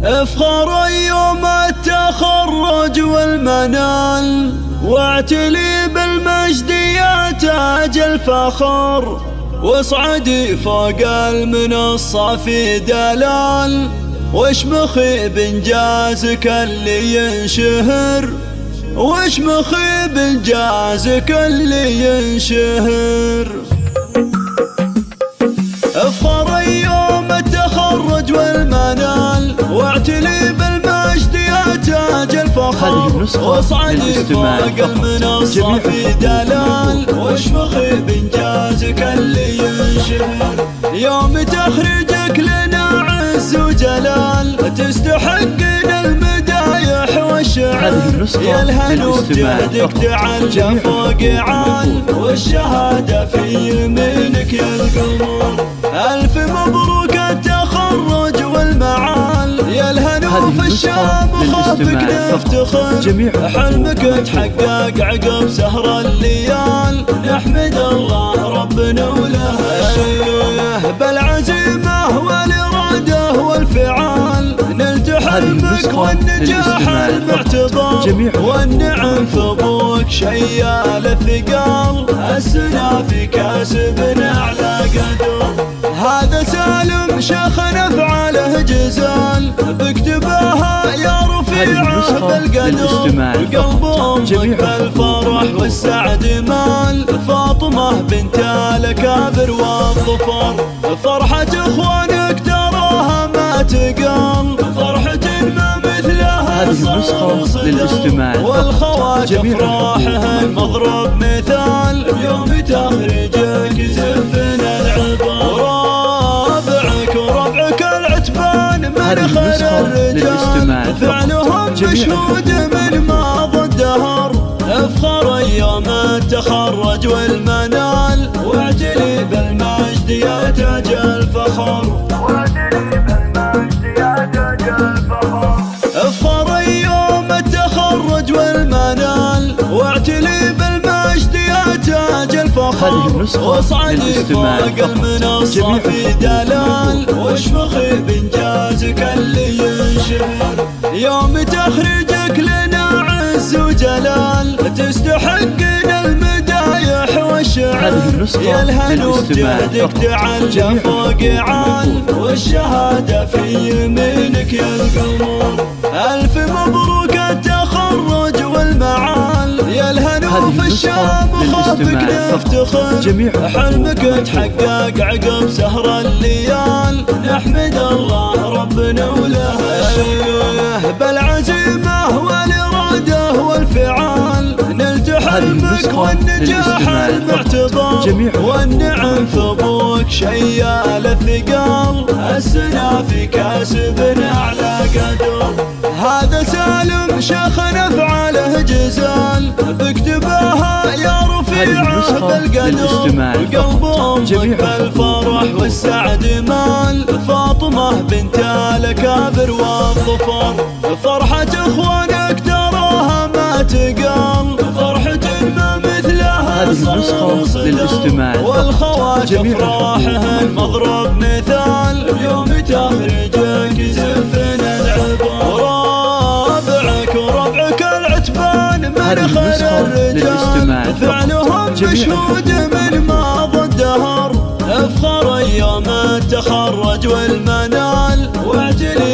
افخر يوم التخرج والمنال، واعتلي بالمجد يا تاج الفخر، واصعدي فوق المنصة في دلال، واشمخي بانجازك اللي ينشهر، واشمخي بانجازك اللي ينشهر. افخر يوم التخرج والمنال، واعتلي بالمجد يا تاج الفخر، واصعدي فوق المنصة في دلال، واشمخي بانجازك اللي ينشهر. يوم تخرجك لنا عز وجلال، تستحقين المدايح والشعر، يا الهنو بجهدك تعلى فوق عال، والشهادة في يمينك يا القمر. ألف مبروك التخرج والمعال، يا الهنو في الشام خافك نفتخر، حلمك تحقق عقب سهر الليال، نحمد الله ربنا وله الشكر. بالعزيمة والإرادة والفعال، نلت حلمك والنجاح المعتبر، والنعم في ابوك شيال الثقال، السنا في كاسبنا على قدر. هذا سالم شيخنا افعاله جزال، بكتبها يا رفيعه بالقدر، قلب امك بالفرح والسعد مال، فاطمه بنت الاكابر والظفر. فرحه اخوانك تراها ما تقال، فرحه ما مثلها صار صدر، والخوات افراحهن مضرب مثال، بيوم تخرجك يزفنا العبر. وربعك العتبان من خير الرجال، فعلهم مشهود من ماضى الدهر. افخر يوم التخرج والمنال، واعتلي بالمجد يا تاج الفخر، واعتلي بالمجد يا تاج الفخر. افخر يوم التخرج والمنال، واعتلي بالمجد يا تاج الفخر، واصعدي فوق المنصة في دلال، واشمخي بانجازك اللي ينشهر. يوم تخرجك لنا عز وجلال، تستحقين المدايح والشعر، يا الهنو بجهدك تعلى فوق عال، والشهادة في يمينك يا القمر. ألف مبروك التخرج والمعال، يا الهنو في الشام خافك نفتخر، حلمك تحقق عقب سهر الليال، نحمد الله ربنا وله الشكر. بالعزيمة والإرادة والفعال، نلت حلمك والنجاح المعتبر، والنعم في ابوك شيال الثقال، السنا في كاسبنا على قدر. هذا سالم شيخنا افعاله جزال، بكتبها يا رفيعه بالقدر، قلب امك بالفرح والسعد مال، فاطمه بنت الاكابر والظفر. فرحه اخوانك تراها ما تقال، فرحه ما مثلها صار صدر، والخوات افراحهن مضرب مثال، بيوم تخرجك يزفنا العبر. وربعك العتبان من خير الرجال، فعلهم مشهود من ماضى الدهر. افخر يوم التخرج والمنال، واعتلي